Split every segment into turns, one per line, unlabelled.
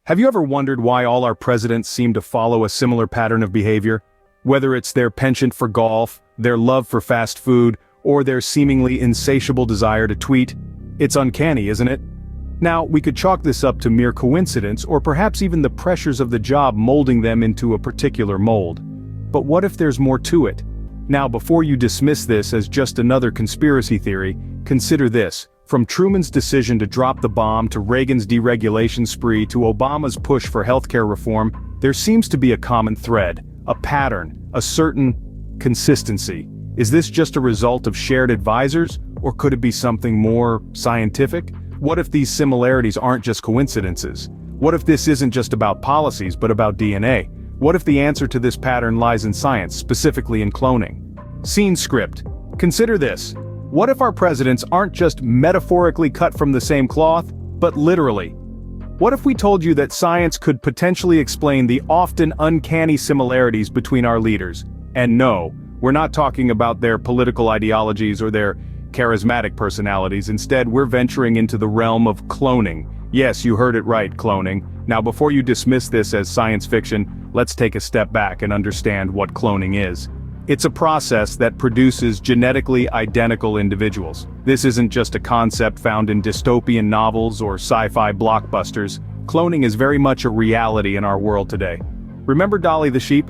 Have you ever wondered why all our presidents seem to follow a similar pattern of behavior? Whether it's their penchant for golf, their love for fast food, or their seemingly insatiable desire to tweet, it's uncanny, isn't it? Now, we could chalk this up to mere coincidence or perhaps even the pressures of the job molding them into a particular mold. But what if there's more to it? Now, before you dismiss this as just another conspiracy theory, consider this. From Truman's decision to drop the bomb to Reagan's deregulation spree to Obama's push for healthcare reform, there seems to be a common thread, a pattern, a certain consistency. Is this just a result of shared advisors, or could it be something more scientific? What if these similarities aren't just coincidences? What if this isn't just about policies but about DNA? What if the answer to this pattern lies in science, specifically in cloning? Scene script. Consider this. What if our presidents aren't just metaphorically cut from the same cloth, but literally? What if we told you that science could potentially explain the often uncanny similarities between our leaders? And no, we're not talking about their political ideologies or their charismatic personalities. Instead, we're venturing into the realm of cloning. Yes, you heard it right, cloning. Now, before you dismiss this as science fiction, let's take a step back and understand what cloning is. It's a process that produces genetically identical individuals. This isn't just a concept found in dystopian novels or sci-fi blockbusters. Cloning is very much a reality in our world today. Remember Dolly the sheep?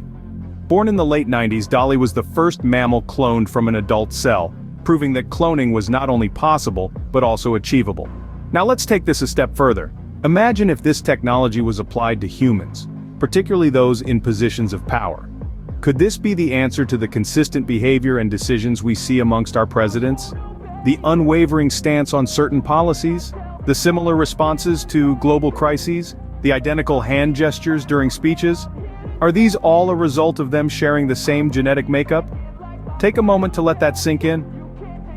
Born in the late 90s, Dolly was the first mammal cloned from an adult cell, proving that cloning was not only possible, but also achievable. Now let's take this a step further. Imagine if this technology was applied to humans, particularly those in positions of power. Could this be the answer to the consistent behavior and decisions we see amongst our presidents? The unwavering stance on certain policies? The similar responses to global crises? The identical hand gestures during speeches? Are these all a result of them sharing the same genetic makeup? Take a moment to let that sink in.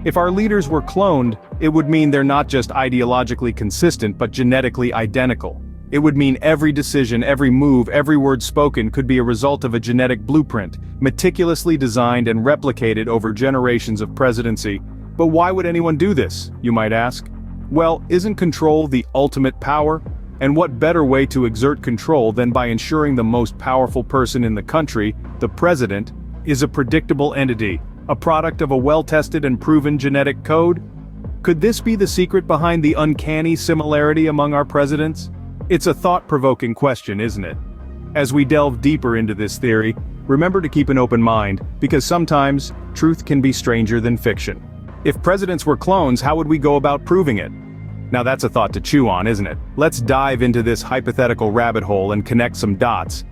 If our leaders were cloned, it would mean they're not just ideologically consistent but genetically identical. It would mean every decision, every move, every word spoken could be a result of a genetic blueprint, meticulously designed and replicated over generations of presidency. But why would anyone do this, you might ask? Well, isn't control the ultimate power? And what better way to exert control than by ensuring the most powerful person in the country, the president, is a predictable entity, a product of a well-tested and proven genetic code? Could this be the secret behind the uncanny similarity among our presidents? It's a thought-provoking question, isn't it? As we delve deeper into this theory, remember to keep an open mind, because sometimes, truth can be stranger than fiction. If presidents were clones, how would we go about proving it? Now that's a thought to chew on, isn't it? Let's dive into this hypothetical rabbit hole and connect some dots.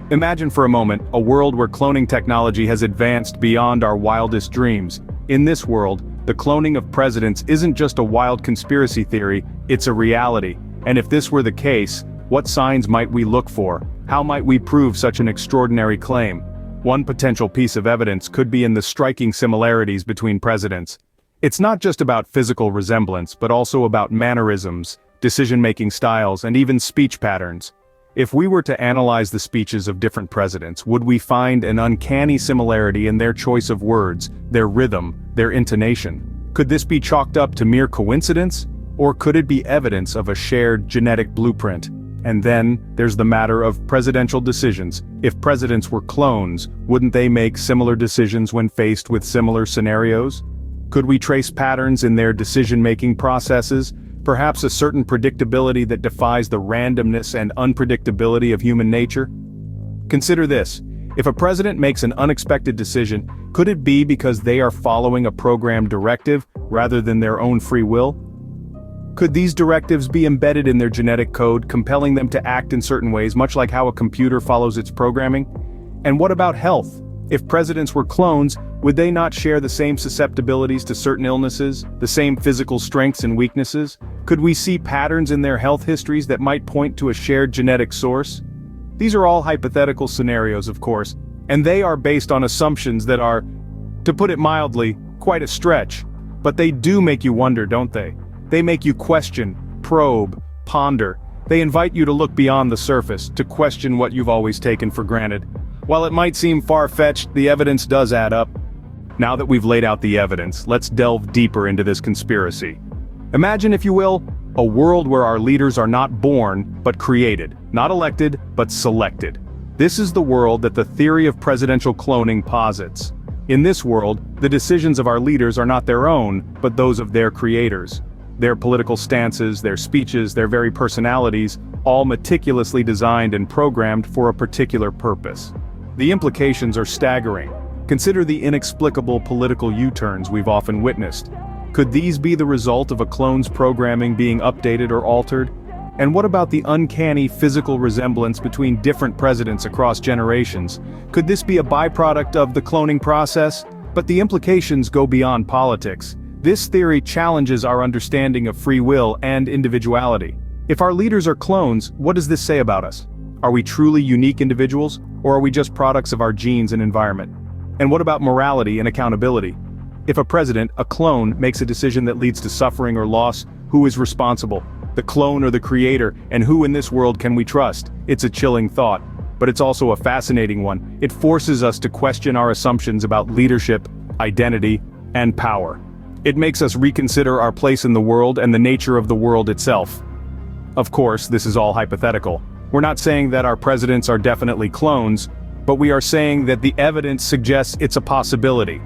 Imagine for a moment a world where cloning technology has advanced beyond our wildest dreams. In this world, the cloning of presidents isn't just a wild conspiracy theory, it's a reality. And if this were the case, what signs might we look for? How might we prove such an extraordinary claim? One potential piece of evidence could be in the striking similarities between presidents. It's not just about physical resemblance, but also about mannerisms, decision-making styles, and even speech patterns. If we were to analyze the speeches of different presidents, would we find an uncanny similarity in their choice of words, their rhythm, their intonation? Could this be chalked up to mere coincidence? Or could it be evidence of a shared genetic blueprint? And then, there's the matter of presidential decisions. If presidents were clones, wouldn't they make similar decisions when faced with similar scenarios? Could we trace patterns in their decision-making processes? Perhaps a certain predictability that defies the randomness and unpredictability of human nature? Consider this. If a president makes an unexpected decision, could it be because they are following a programmed directive rather than their own free will? Could these directives be embedded in their genetic code, compelling them to act in certain ways, much like how a computer follows its programming? And what about health? If presidents were clones, would they not share the same susceptibilities to certain illnesses, the same physical strengths and weaknesses? Could we see patterns in their health histories that might point to a shared genetic source? These are all hypothetical scenarios, of course, and they are based on assumptions that are, to put it mildly, quite a stretch. But they do make you wonder, don't they? They make you question, probe, ponder. They invite you to look beyond the surface, to question what you've always taken for granted. While it might seem far-fetched, the evidence does add up. Now that we've laid out the evidence, let's delve deeper into this conspiracy. Imagine, if you will, A world where our leaders are not born, but created, not elected, but selected. This is the world that the theory of presidential cloning posits. In this world, the decisions of our leaders are not their own, but those of their creators. Their political stances, their speeches, their very personalities, all meticulously designed and programmed for a particular purpose. The implications are staggering. Consider the inexplicable political U-turns we've often witnessed. Could these be the result of a clone's programming being updated or altered? And what about the uncanny physical resemblance between different presidents across generations? Could this be a byproduct of the cloning process? But the implications go beyond politics. This theory challenges our understanding of free will and individuality. If our leaders are clones, what does this say about us? Are we truly unique individuals, or are we just products of our genes and environment? And what about morality and accountability? If a president, a clone, makes a decision that leads to suffering or loss, who is responsible? The clone or the creator, and who in this world can we trust? It's a chilling thought, but it's also a fascinating one. It forces us to question our assumptions about leadership, identity, and power. It makes us reconsider our place in the world and the nature of the world itself. Of course, this is all hypothetical. We're not saying that our presidents are definitely clones, but we are saying that the evidence suggests it's a possibility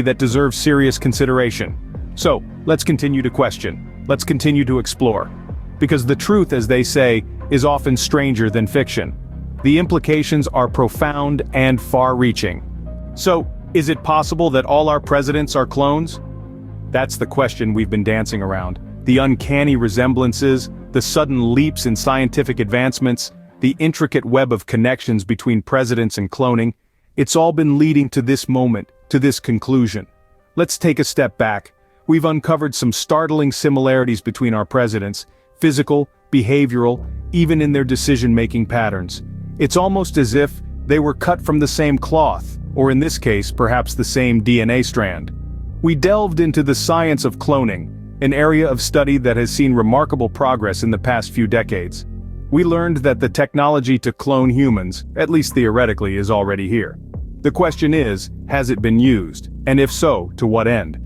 that deserves serious consideration. So, let's continue to question. Let's continue to explore. Because the truth, as they say, is often stranger than fiction. The implications are profound and far-reaching. So, is it possible that all our presidents are clones? That's the question we've been dancing around. The uncanny resemblances, the sudden leaps in scientific advancements, the intricate web of connections between presidents and cloning, it's all been leading to this moment, to this conclusion. Let's take a step back. We've uncovered some startling similarities between our presidents, physical, behavioral, even in their decision-making patterns. It's almost as if they were cut from the same cloth, or in this case, perhaps the same DNA strand. We delved into the science of cloning, an area of study that has seen remarkable progress in the past few decades. We learned that the technology to clone humans, at least theoretically, is already here. The question is, has it been used? And if so, to what end?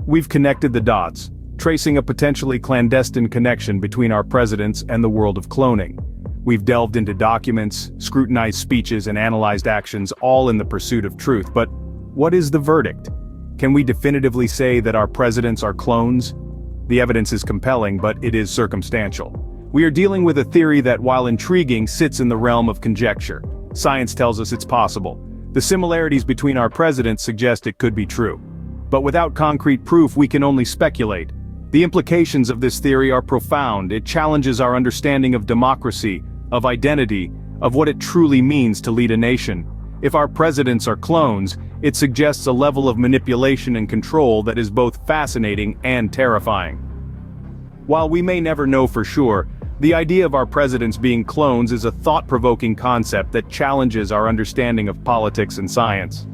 We've connected the dots, tracing a potentially clandestine connection between our presidents and the world of cloning. We've delved into documents, scrutinized speeches, and analyzed actions, all in the pursuit of truth. But what is the verdict? Can we definitively say that our presidents are clones? The evidence is compelling, but it is circumstantial. We are dealing with a theory that, while intriguing, sits in the realm of conjecture. Science tells us it's possible. The similarities between our presidents suggest it could be true. But without concrete proof, we can only speculate. The implications of this theory are profound. It challenges our understanding of democracy, of identity, of what it truly means to lead a nation. If our presidents are clones, it suggests a level of manipulation and control that is both fascinating and terrifying. While we may never know for sure, the idea of our presidents being clones is a thought-provoking concept that challenges our understanding of politics and science.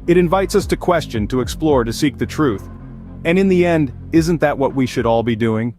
It invites us to question, to explore, to seek the truth. And in the end, isn't that what we should all be doing?